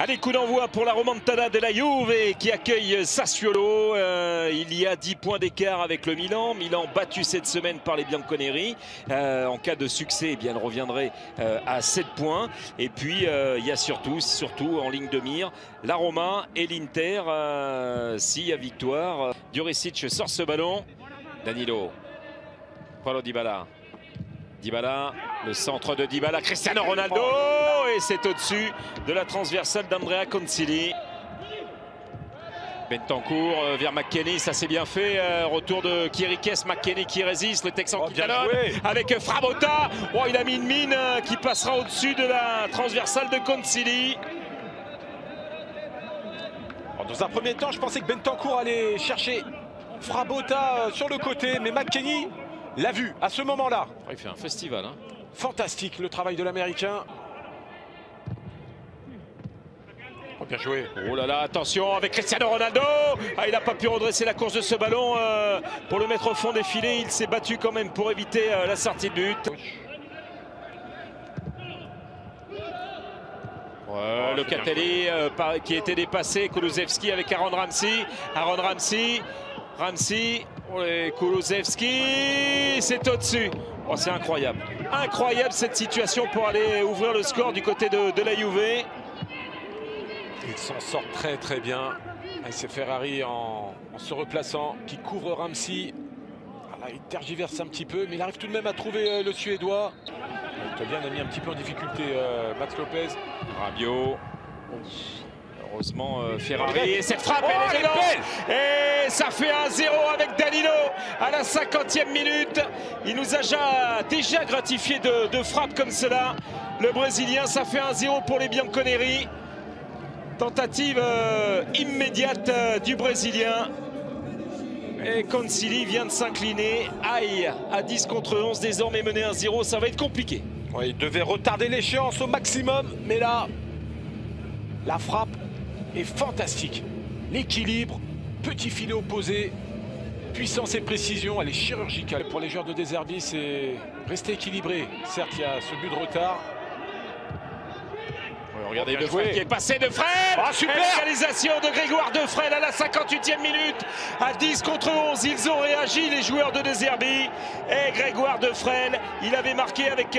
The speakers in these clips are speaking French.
Allez, coup d'envoi pour la remontada de la Juve qui accueille Sassuolo. Il y a 10 points d'écart avec le Milan. Milan battu cette semaine par les Bianconeri. En cas de succès, eh bien, elle reviendrait à 7 points. Et puis, il y a surtout en ligne de mire, la Roma et l'Inter. S'il y a victoire, Jurisic sort ce ballon. Danilo, Paulo Dybala. Dybala, le centre de Dybala, Cristiano Ronaldo, et c'est au-dessus de la transversale d'Andrea Concili. Bentancur vers McKennie, ça c'est bien fait. Retour de Chiriches, McKennie qui résiste, le Texan qui talonne avec Frabotta. Oh, il a mis une mine qui passera au-dessus de la transversale de Concili. Dans un premier temps, je pensais que Bentancur allait chercher Frabotta sur le côté, mais McKennie l'a vu à ce moment-là. Il fait un festival. Hein. Fantastique le travail de l'Américain. Oh, bien joué. Oh là là, attention avec Cristiano Ronaldo. Ah, il n'a pas pu redresser la course de ce ballon pour le mettre au fond des filets. Il s'est battu quand même pour éviter la sortie de but. Ouais, Locatelli qui était dépassé. Kulusevski avec Aaron Ramsey. Ramsey, Kulusevski, c'est au-dessus. Oh, c'est incroyable. Incroyable cette situation pour aller ouvrir le score du côté de la Juve. Il s'en sort très bien. C'est Ferrari en se replaçant qui couvre Ramsey. Voilà, il tergiverse un petit peu, mais il arrive tout de même à trouver le Suédois. L'Italien a mis un petit peu en difficulté Max Lopez. Rabiot. Heureusement Ferrari, et cette frappe elle est évidente. Et ça fait 1-0 avec Danilo à la 50e minute. Il nous a déjà gratifié de frappes comme cela. Le Brésilien, ça fait 1-0 pour les Bianconeri. Tentative immédiate du Brésilien. Et Concili vient de s'incliner. Aïe, à 10 contre 11, désormais mené 1-0, ça va être compliqué. Ouais, il devait retarder l'échéance au maximum, mais là, la frappe est fantastique. L'équilibre, petit filet opposé, puissance et précision, elle est chirurgicale. Pour les joueurs de De Zerbi, c'est rester équilibré. Certes, il y a ce but de retard. Regardez Defrel qui est passé, Defrel. Ah, super. Égalisation de Grégoire Defrel à la 58e minute. À 10 contre 11, ils ont réagi, les joueurs de De Zerbi. Et Grégoire Defrel, il avait marqué avec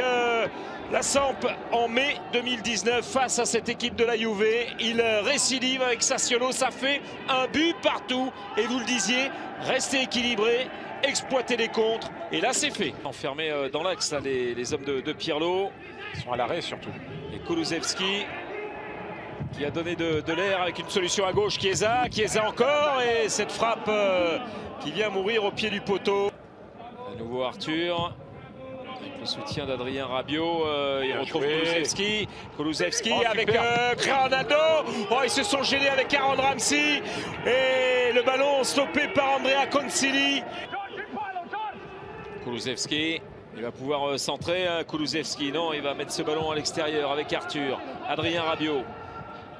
la Samp en mai 2019 face à cette équipe de la Juve. Il récidive avec Sassuolo, ça fait un but partout. Et vous le disiez, restez équilibré, exploiter les contres. Et là, c'est fait. Enfermé dans l'axe, les hommes de Pirlo. Ils sont à l'arrêt surtout. Et Kulusevski qui a donné de l'air avec une solution à gauche. Chiesa encore, et cette frappe qui vient mourir au pied du poteau. À nouveau Arthur avec le soutien d'Adrien Rabiot. Il retrouve Kulusevski avec Ronaldo. Oh, ils se sont gênés avec Aaron Ramsey et le ballon stoppé par Andrea Concili. Kulusevski, il va pouvoir centrer. Kulusevski, non, il va mettre ce ballon à l'extérieur avec Arthur. Adrien Rabiot.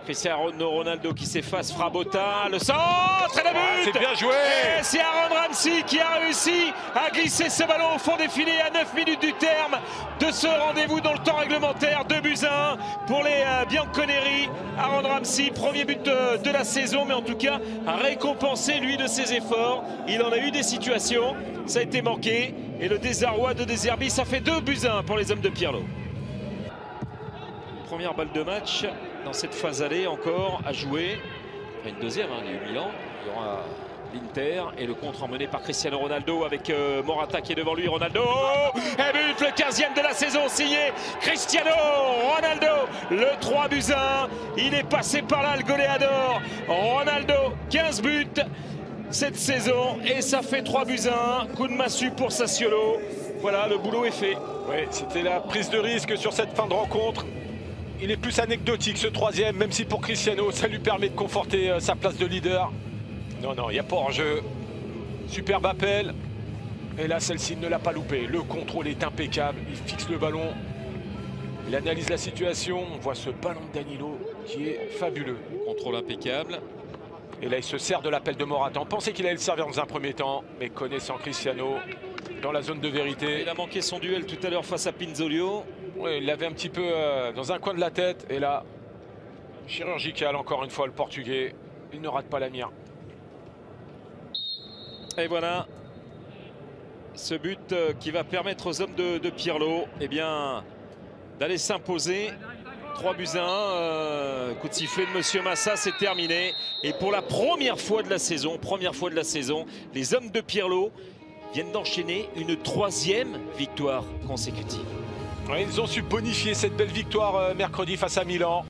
Cristiano Ronaldo qui s'efface, Frabotta, le centre et le but. C'est bien joué. Et c'est Aaron Ramsey qui a réussi à glisser ce ballon au fond des filets à 9 minutes du terme de ce rendez-vous dans le temps réglementaire. 2-1 pour les Bianconeri. Aaron Ramsey, premier but de la saison, mais en tout cas récompensé lui de ses efforts. Il en a eu des situations, ça a été manqué. Et le désarroi de De Zerbi, ça fait 2-1 pour les hommes de Pirlo. Première balle de match dans cette phase allée encore à jouer. Enfin, une deuxième, hein, il y a eu Milan. Il y aura l'Inter et le contre emmené par Cristiano Ronaldo avec Morata qui est devant lui. Ronaldo, et but, le 15e de la saison signé Cristiano Ronaldo. Le 3-1, il est passé par là le goléador. Ronaldo, 15 buts cette saison et ça fait 3-1. Coup de massue pour Sassuolo. Voilà, le boulot est fait. Oui, c'était la prise de risque sur cette fin de rencontre. Il est plus anecdotique ce troisième, même si pour Cristiano, ça lui permet de conforter sa place de leader. Non, il n'y a pas hors-jeu. Superbe appel. Et là, celle-ci ne l'a pas loupé. Le contrôle est impeccable. Il fixe le ballon. Il analyse la situation. On voit ce ballon de Danilo qui est fabuleux. Contrôle impeccable. Et là, il se sert de l'appel de Morata. On pensait qu'il allait le servir dans un premier temps, mais connaissant Cristiano, dans la zone de vérité. Il a manqué son duel tout à l'heure face à Pinzolio. Oui, il l'avait un petit peu dans un coin de la tête. Et là, Chirurgical encore une fois le Portugais. Il ne rate pas la mire. Et voilà. Ce but qui va permettre aux hommes de Pirlo d'aller s'imposer. 3-1. Coup de sifflet de Monsieur Massa, c'est terminé. Et pour la première fois de la saison, les hommes de Pirlo viennent d'enchaîner une 3e victoire consécutive. Ouais, ils ont su bonifier cette belle victoire mercredi face à Milan.